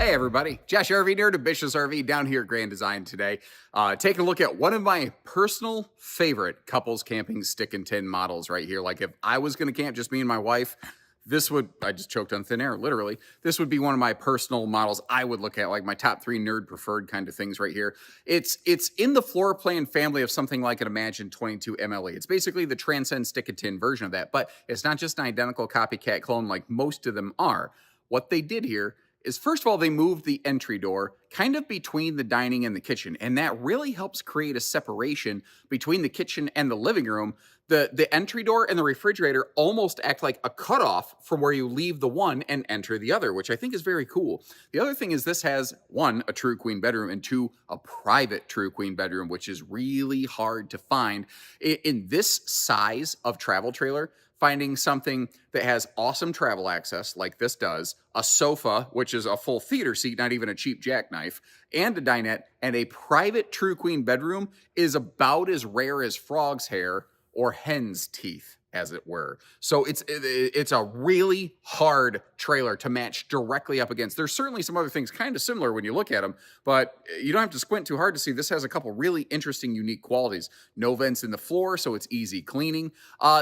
Hey everybody, Josh RV Nerd of Bish's RV down here at Grand Design today. Taking a look at one of my personal favorite couples camping stick and tin models right here. Like if I was going to camp, just me and my wife, I just choked on thin air, literally. This would be one of my personal models I would look at, like my top 3 nerd preferred kind of things right here. It's in the floor plan family of something like an Imagine 22 MLE. It's basically the Transcend stick and tin version of that, but it's not just an identical copycat clone like most of them are. What they did here is, first of all, they moved the entry door kind of between the dining and the kitchen, and that really helps create a separation between the kitchen and the living room. The entry door and the refrigerator almost act like a cutoff from where you leave the one and enter the other, which I think is very cool. The other thing is this has, 1, a true queen bedroom, and 2, a private true queen bedroom, which is really hard to find. In this size of travel trailer, finding something that has awesome travel access like this does, a sofa, which is a full theater seat, not even a cheap jackknife, and a dinette, and a private true queen bedroom is about as rare as frog's hair or hen's teeth, as it were. So it's a really hard trailer to match directly up against. There's certainly some other things kind of similar when you look at them, but you don't have to squint too hard to see this has a couple really interesting, unique qualities. No vents in the floor, so it's easy cleaning.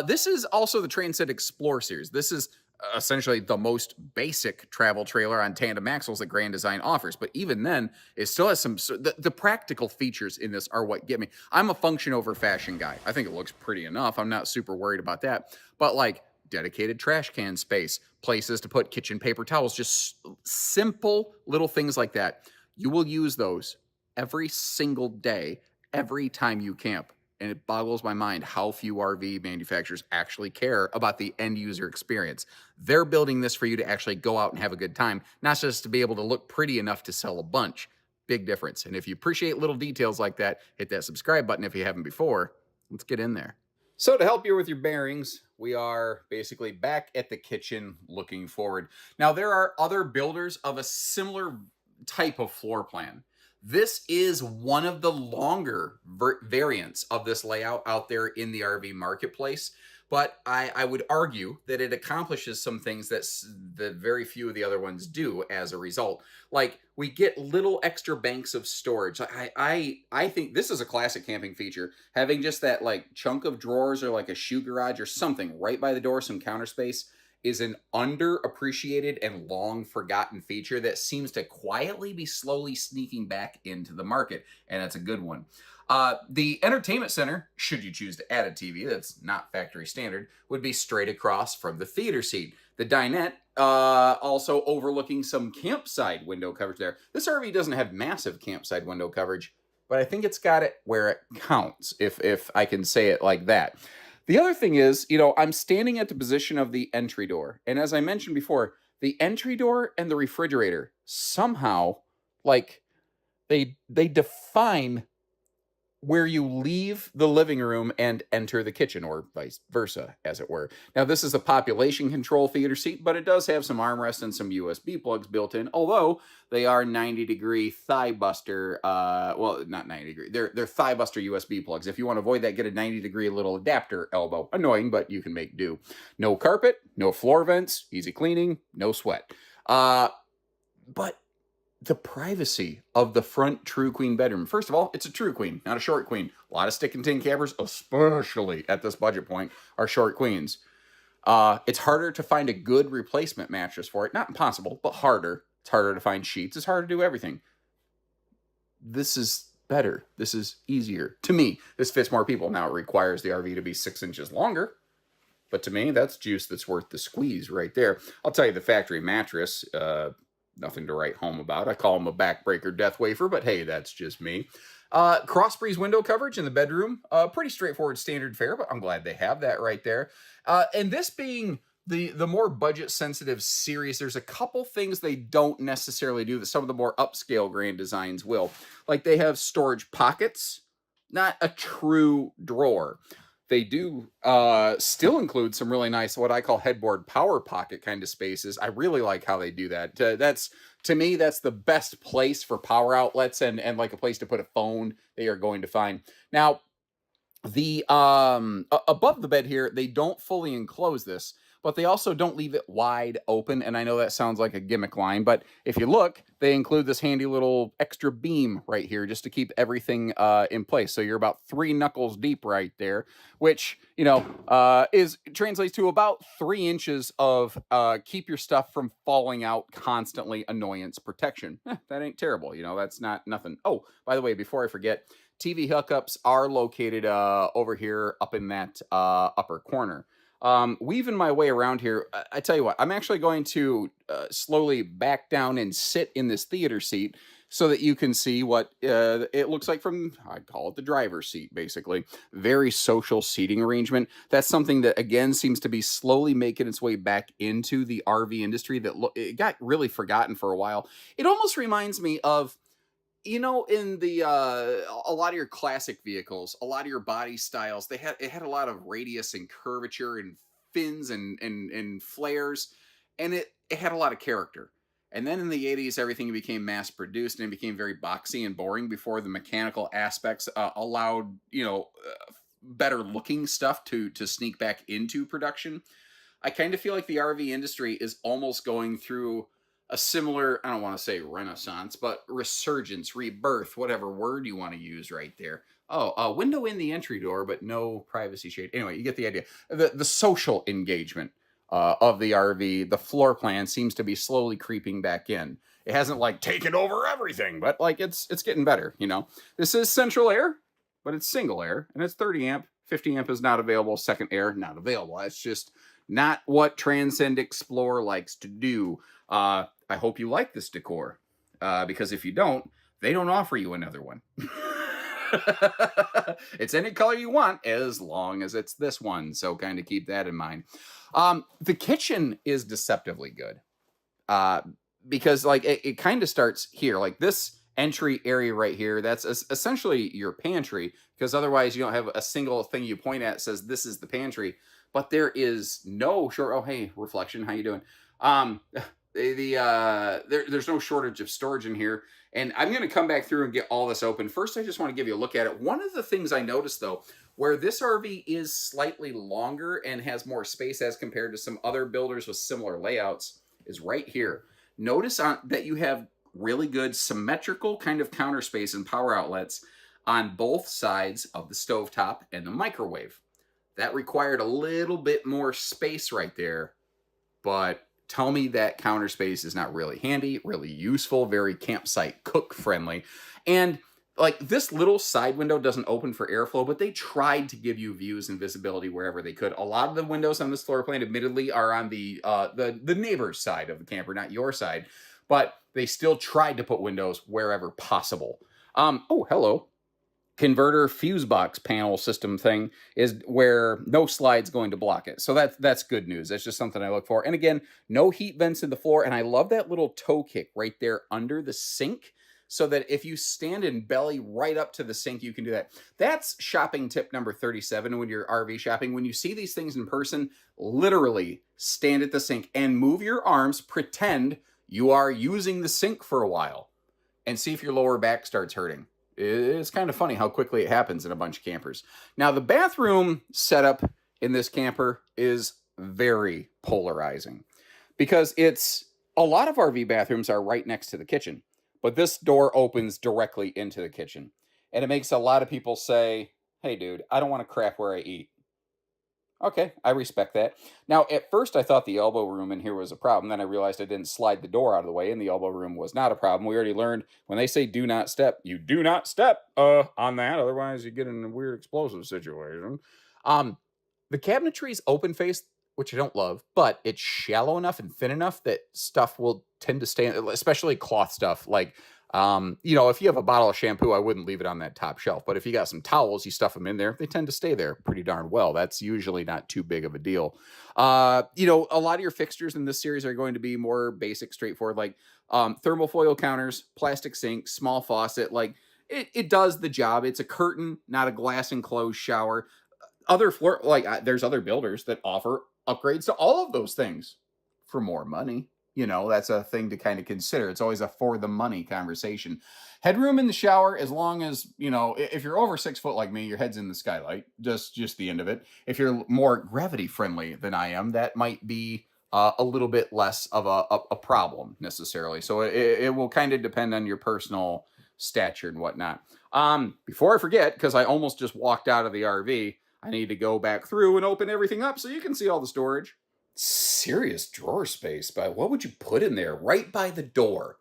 This is also the Transcend Xplor series. This is essentially the most basic travel trailer on tandem axles that Grand Design offers. But even then, it still has the practical features in this are what get me. I'm a function over fashion guy. I think it looks pretty enough. I'm not super worried about that. But like dedicated trash can space, places to put kitchen paper towels, just simple little things like that. You will use those every single day, every time you camp. And it boggles my mind how few RV manufacturers actually care about the end user experience. They're building this for you to actually go out and have a good time, not just to be able to look pretty enough to sell a bunch. Big difference. And if you appreciate little details like that, hit that subscribe button if you haven't before. Let's get in there. So to help you with your bearings, we are basically back at the kitchen looking forward. Now, there are other builders of a similar type of floor plan. This is one of the longer variants of this layout out there in the RV marketplace, but I would argue that it accomplishes some things that very few of the other ones do as a result. Like, we get little extra banks of storage. I think this is a classic camping feature. Having just that like chunk of drawers or like a shoe garage or something right by the door, some counter space, is an underappreciated and long forgotten feature that seems to quietly be slowly sneaking back into the market, and that's a good one. The entertainment center, should you choose to add a TV that's not factory standard, would be straight across from the theater seat. The dinette, also overlooking some campsite window coverage there. This RV doesn't have massive campsite window coverage, but I think it's got it where it counts, if I can say it like that. The other thing is, I'm standing at the position of the entry door. And as I mentioned before, the entry door and the refrigerator somehow, like, they define where you leave the living room and enter the kitchen, or vice versa, as it were. Now, this is a population control theater seat, but it does have some armrests and some USB plugs built in, although they are 90-degree thigh buster, well, not 90-degree, they're thigh buster USB plugs. If you want to avoid that, get a 90-degree little adapter elbow. Annoying, but you can make do. No carpet, no floor vents, easy cleaning, no sweat. But the privacy of the front true queen bedroom. First of all, it's a true queen, not a short queen. A lot of stick and tin campers, especially at this budget point, are short queens. It's harder to find a good replacement mattress for it. Not impossible, but harder. It's harder to find sheets. It's harder to do everything. This is better. This is easier. To me, this fits more people. Now, it requires the RV to be 6 inches longer, but to me, that's juice that's worth the squeeze right there. I'll tell you, the factory mattress, nothing to write home about. I call them a backbreaker death wafer, but hey, that's just me. Cross breeze window coverage in the bedroom. Pretty straightforward standard fare, but I'm glad they have that right there. And this being the more budget sensitive series, there's a couple things they don't necessarily do that some of the more upscale Grand Designs will. Like, they have storage pockets, not a true drawer. They do still include some really nice, what I call headboard power pocket kind of spaces. I really like how they do that. To me, that's the best place for power outlets and like a place to put a phone that you're going to find. Now, the above the bed here, they don't fully enclose this, but they also don't leave it wide open. And I know that sounds like a gimmick line, but if you look, they include this handy little extra beam right here just to keep everything in place. So you're about 3 knuckles deep right there, which, is translates to about 3 inches of keep your stuff from falling out constantly annoyance protection. That ain't terrible. That's not nothing. Oh, by the way, before I forget, TV hookups are located over here up in that upper corner. Weaving my way around here, I tell you what, I'm actually going to slowly back down and sit in this theater seat so that you can see what it looks like from, I call it the driver's seat, basically. Very social seating arrangement. That's something that, again, seems to be slowly making its way back into the RV industry that it got really forgotten for a while. It almost reminds me of, in the a lot of your classic vehicles, a lot of your body styles, it had a lot of radius and curvature and fins and flares, and it had a lot of character. And then in the 80s, everything became mass produced and it became very boxy and boring before the mechanical aspects allowed, better looking stuff to sneak back into production. I kind of feel like the RV industry is almost going through a similar, I don't want to say renaissance, but resurgence, rebirth, whatever word you want to use right there. Oh, a window in the entry door, but no privacy shade. Anyway, you get the idea. The social engagement of the RV, the floor plan seems to be slowly creeping back in. It hasn't like taken over everything, but like it's getting better. This is central air, but it's single air, and it's 30 amp. 50 amp is not available. Second air not available. That's just not what Transcend Xplor likes to do. I hope you like this decor, because if you don't, they don't offer you another one. It's any color you want as long as it's this one. So kind of keep that in mind. The kitchen is deceptively good, because like it kind of starts here, like this entry area right here. That's essentially your pantry, because otherwise you don't have a single thing you point at that says this is the pantry. But there is no short. Oh, hey, reflection, how you doing? There's no shortage of storage in here, and I'm going to come back through and get all this open. First, I just want to give you a look at it. One of the things I noticed, though, where this RV is slightly longer and has more space as compared to some other builders with similar layouts, is right here. Notice that you have really good symmetrical kind of counter space and power outlets on both sides of the stovetop and the microwave. That required a little bit more space right there, but tell me that counter space is not really handy, really useful, very campsite cook friendly. And like this little side window doesn't open for airflow, but they tried to give you views and visibility wherever they could. A lot of the windows on this floor plan, admittedly, are on the neighbor's side of the camper, not your side, but they still tried to put windows wherever possible. Oh, hello. Converter fuse box panel system thing is where no slide's going to block it. So that's good news. That's just something I look for. And again, no heat vents in the floor. And I love that little toe kick right there under the sink, so that if you stand and belly right up to the sink, you can do that. That's shopping tip number 37 when you're RV shopping. When you see these things in person, literally stand at the sink and move your arms, pretend you are using the sink for a while, and see if your lower back starts hurting. It's kind of funny how quickly it happens in a bunch of campers. Now, the bathroom setup in this camper is very polarizing, because a lot of RV bathrooms are right next to the kitchen, but this door opens directly into the kitchen. And it makes a lot of people say, hey, dude, I don't want to crap where I eat. Okay, I respect that. Now, at first, I thought the elbow room in here was a problem. Then I realized I didn't slide the door out of the way, and the elbow room was not a problem. We already learned when they say do not step, you do not step on that. Otherwise, you get in a weird explosive situation. The cabinetry is open faced, which I don't love, but it's shallow enough and thin enough that stuff will tend to stay, especially cloth stuff. Like, if you have a bottle of shampoo, I wouldn't leave it on that top shelf. But if you got some towels, you stuff them in there, they tend to stay there pretty darn well. That's usually not too big of a deal. A lot of your fixtures in this series are going to be more basic, straightforward, like thermal foil counters, plastic sink, small faucet. Like it does the job. It's a curtain, not a glass enclosed shower. There's other builders that offer upgrades to all of those things for more money. You know, that's a thing to kind of consider. It's always a for the money conversation. Headroom in the shower, as long as, you know, if you're over 6 foot like me, your head's in the skylight, just the end of it. If you're more gravity friendly than I am, that might be a little bit less of a problem necessarily. So it will kind of depend on your personal stature and whatnot. Before I forget, because I almost just walked out of the RV, I need to go back through and open everything up so you can see all the storage. Serious drawer space, but what would you put in there right by the door?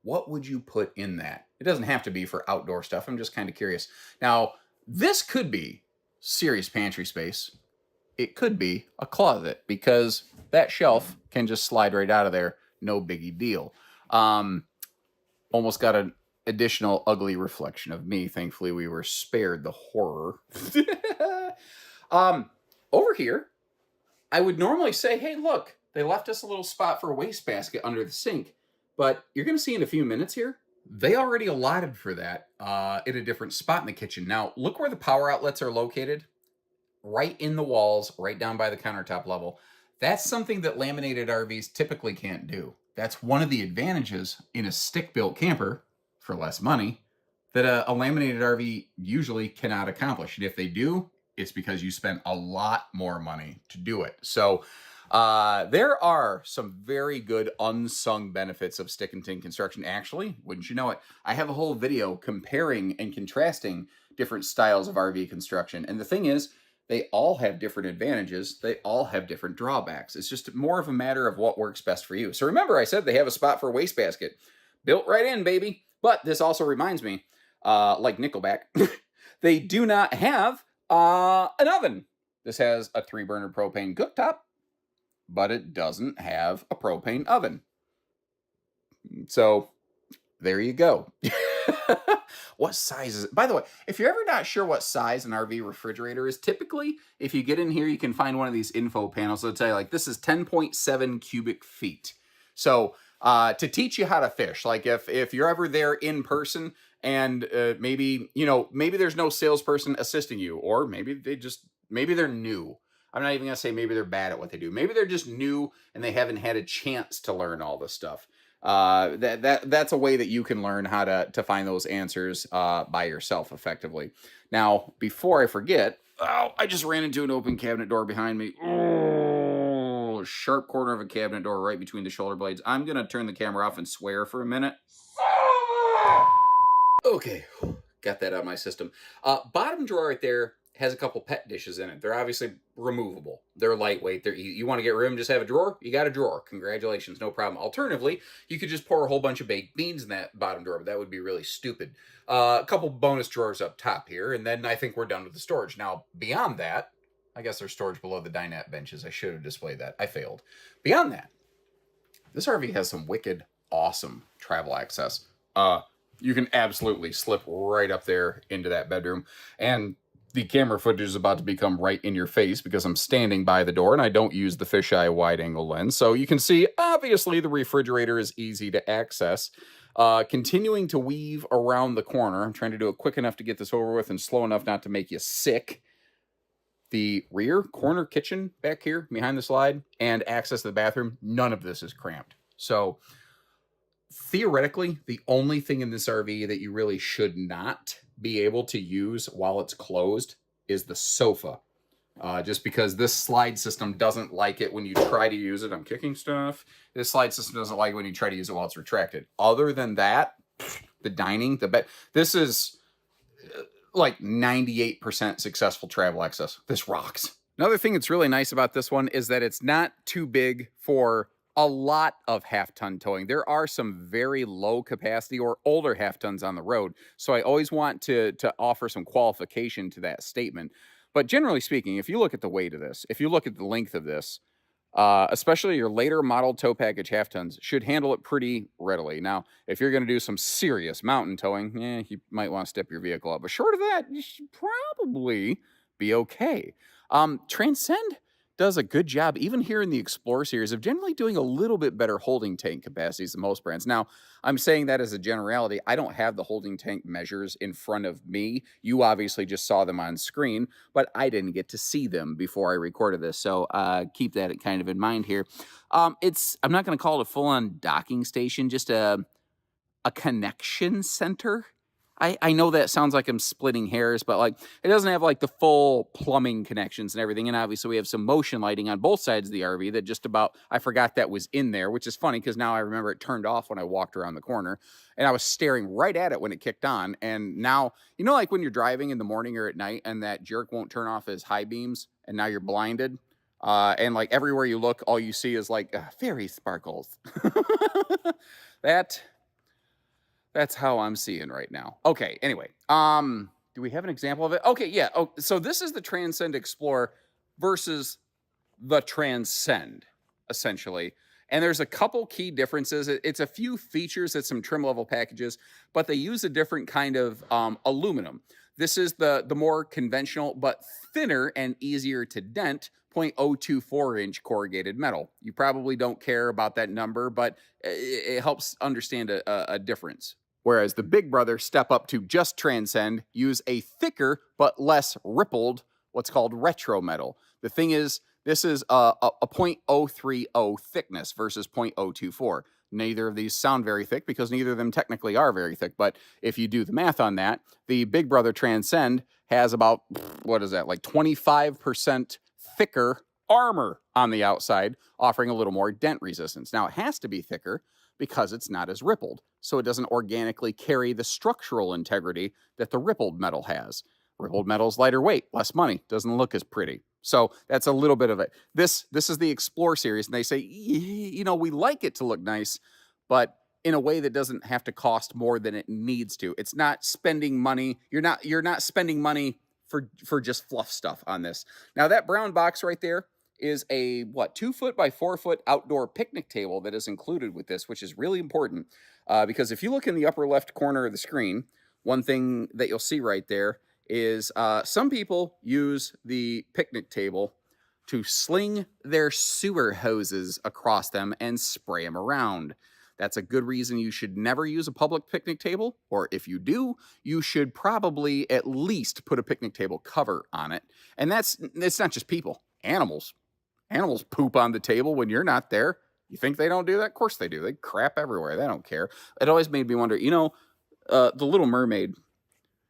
What would you put in that? It doesn't have to be for outdoor stuff. I'm just kind of curious. Now, this could be serious pantry space. It could be a closet because that shelf can just slide right out of there. No biggie deal. Almost got an additional ugly reflection of me. Thankfully, we were spared the horror. Over here, I would normally say, hey, look, they left us a little spot for a wastebasket under the sink. But you're going to see in a few minutes here, they already allotted for that in a different spot in the kitchen. Now, look where the power outlets are located. Right in the walls, right down by the countertop level. That's something that laminated RVs typically can't do. That's one of the advantages in a stick-built camper, for less money, that a laminated RV usually cannot accomplish. And if they do, it's because you spent a lot more money to do it. So there are some very good unsung benefits of stick and tin construction. Actually, wouldn't you know it, I have a whole video comparing and contrasting different styles of RV construction. And the thing is, they all have different advantages. They all have different drawbacks. It's just more of a matter of what works best for you. So remember, I said they have a spot for a wastebasket. Built right in, baby. But this also reminds me, like Nickelback, they do not have an oven. This has a 3-burner propane cooktop, but it doesn't have a propane oven. So there you go. What size is it? By the way, if you're ever not sure what size an RV refrigerator is, typically, if you get in here, you can find one of these info panels that'll tell you, like, this is 10.7 cubic feet. So to teach you how to fish, like if you're ever there in person and maybe there's no salesperson assisting you, or maybe they're new. I'm not even gonna say maybe they're bad at what they do. Maybe they're just new and they haven't had a chance to learn all this stuff. That's a way that you can learn how to find those answers by yourself effectively. Now, before I forget, I just ran into an open cabinet door behind me. Oh, sharp corner of a cabinet door right between the shoulder blades. I'm gonna turn the camera off and swear for a minute. Okay, got that out of my system. Bottom drawer right there has a couple pet dishes in it. They're obviously removable. They're lightweight. You want to get rid of them, just have a drawer? You got a drawer. Congratulations, no problem. Alternatively, you could just pour a whole bunch of baked beans in that bottom drawer, but that would be really stupid. A couple bonus drawers up top here, and then I think we're done with the storage. Now, beyond that, I guess there's storage below the dinette benches. I should have displayed that. I failed. Beyond that, this RV has some wicked, awesome travel access. You can absolutely slip right up there into that bedroom, and the camera footage is about to become right in your face because I'm standing by the door and I don't use the fisheye wide angle lens. So you can see, obviously, the refrigerator is easy to access. Continuing to weave around the corner. I'm trying to do it quick enough to get this over with and slow enough not to make you sick. The rear corner kitchen back here behind the slide and access to the bathroom, none of this is cramped. So theoretically, the only thing in this RV that you really should not be able to use while it's closed is the sofa. Just because this slide system doesn't like it when you try to use it. I'm kicking stuff. This slide system doesn't like it when you try to use it while it's retracted. Other than that, the dining, the bed, this is like 98% successful travel access. This rocks. Another thing that's really nice about this one is that it's not too big for a lot of half-ton towing. There are some very low capacity or older half-tons on the road. So I always want to offer some qualification to that statement. But generally speaking, if you look at the weight of this, if you look at the length of this, especially your later model tow package half-tons should handle it pretty readily. Now, if you're going to do some serious mountain towing, you might want to step your vehicle up. But short of that, you should probably be okay. Transcend does a good job, even here in the Xplor series, of generally doing a little bit better holding tank capacities than most brands. Now, I'm saying that as a generality. I don't have the holding tank measures in front of me. You obviously just saw them on screen, but I didn't get to see them before I recorded this. So keep that kind of in mind here. I'm not going to call it a full-on docking station, just a connection center. I know that sounds like I'm splitting hairs, but like it doesn't have like the full plumbing connections and everything. And obviously we have some motion lighting on both sides of the RV that just about, I forgot that was in there, which is funny because now I remember it turned off when I walked around the corner and I was staring right at it when it kicked on. And now, you know, like when you're driving in the morning or at night and that jerk won't turn off his high beams and now you're blinded. And like everywhere you look, all you see is like fairy sparkles. That's how I'm seeing right now. Okay, anyway. Do we have an example of it? Okay, yeah. Oh, so this is the Transcend Xplor versus the Transcend, essentially. And there's a couple key differences. It's a few features, it's some trim level packages, but they use a different kind of aluminum. This is the more conventional, but thinner and easier to dent 0.024-inch corrugated metal. You probably don't care about that number, but it helps understand a difference. Whereas the big brother step up to just Transcend, use a thicker but less rippled, what's called retro metal. The thing is, this is a 0.030 thickness versus 0.024. Neither of these sound very thick because neither of them technically are very thick. But if you do the math on that, the big brother Transcend has about, what is that, like 25% thicker armor on the outside, offering a little more dent resistance. Now, it has to be thicker because it's not as rippled, so it doesn't organically carry the structural integrity that the rippled metal has. Rippled metal is lighter weight, less money, doesn't look as pretty. So that's a little bit of it. This is the Xplor series, and they say, you know, we like it to look nice, but in a way that doesn't have to cost more than it needs to. It's not spending money. You're not spending money for just fluff stuff on this. Now that brown box right there is a 2 foot by 4 foot outdoor picnic table that is included with this, which is really important because if you look in the upper left corner of the screen, one thing that you'll see right there is some people use the picnic table to sling their sewer hoses across them and spray them around. That's a good reason you should never use a public picnic table, or if you do, you should probably at least put a picnic table cover on it. And it's not just people, animals. Animals poop on the table when you're not there. You think they don't do that? Of course they do. They crap everywhere. They don't care. It always made me wonder, you know, the Little Mermaid,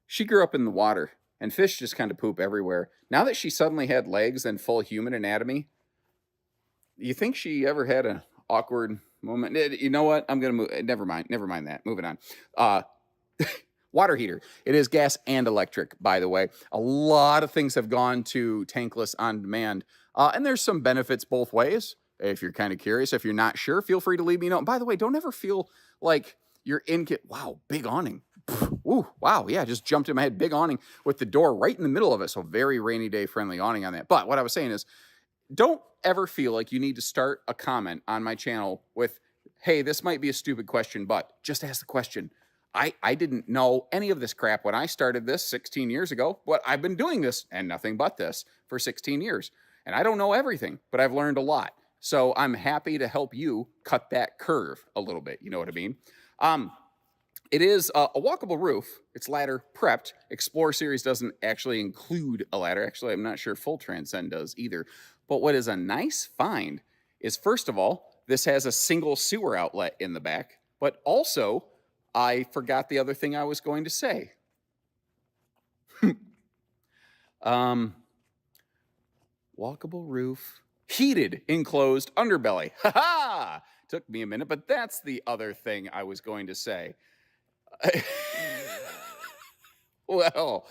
she grew up in the water, and fish just kind of poop everywhere. Now that she suddenly had legs and full human anatomy, you think she ever had an awkward moment? You know what? I'm going to move. Never mind that. Moving on. Water heater. It is gas and electric, by the way. A lot of things have gone to tankless on demand. And there's some benefits both ways. If you're kind of curious, if you're not sure, feel free to leave me a note. And by the way, don't ever feel like you're in. Wow, big awning. Ooh, wow, yeah, just jumped in my head. Big awning with the door right in the middle of it. So very rainy day friendly awning on that. But what I was saying is, don't ever feel like you need to start a comment on my channel with, hey, this might be a stupid question, but just ask the question. I didn't know any of this crap when I started this 16 years ago, but I've been doing this and nothing but this for 16 years. And I don't know everything, but I've learned a lot. So I'm happy to help you cut that curve a little bit. You know what I mean? It is a walkable roof. It's ladder prepped. Xplor series doesn't actually include a ladder. Actually, I'm not sure full Transcend does either. But what is a nice find is, first of all, this has a single sewer outlet in the back. But also, I forgot the other thing I was going to say. Walkable roof, heated enclosed underbelly. Ha ha! Took me a minute, but that's the other thing I was going to say. Well,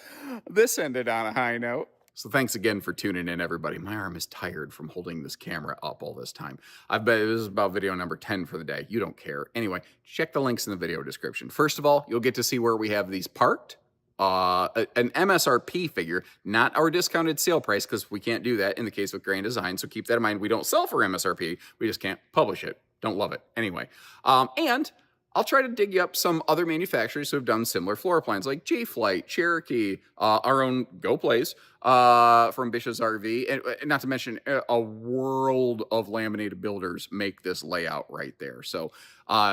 this ended on a high note. So thanks again for tuning in, everybody. My arm is tired from holding this camera up all this time. I bet this is about video number 10 for the day. You don't care. Anyway, check the links in the video description. First of all, you'll get to see where we have these parked. An MSRP figure, not our discounted sale price, because we can't do that in the case with Grand Design. So keep that in mind. We don't sell for MSRP. We just can't publish it. Don't love it. Anyway, and I'll try to dig you up some other manufacturers who have done similar floor plans, like J-Flight, Cherokee, our own Go Plays from Bish's RV, and not to mention a world of laminated builders make this layout right there. So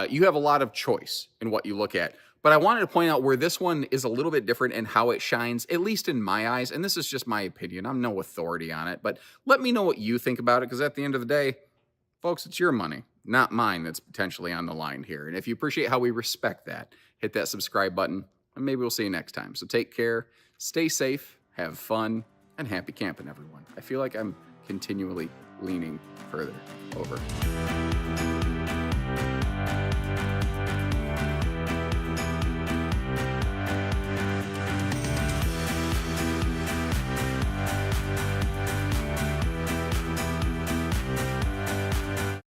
you have a lot of choice in what you look at. But I wanted to point out where this one is a little bit different and how it shines, at least in my eyes. And this is just my opinion. I'm no authority on it, but let me know what you think about it, because at the end of the day, folks, it's your money, not mine, that's potentially on the line here. And if you appreciate how we respect that, hit that subscribe button, and maybe we'll see you next time. So take care, stay safe, have fun, and happy camping, everyone. I feel like I'm continually leaning further over.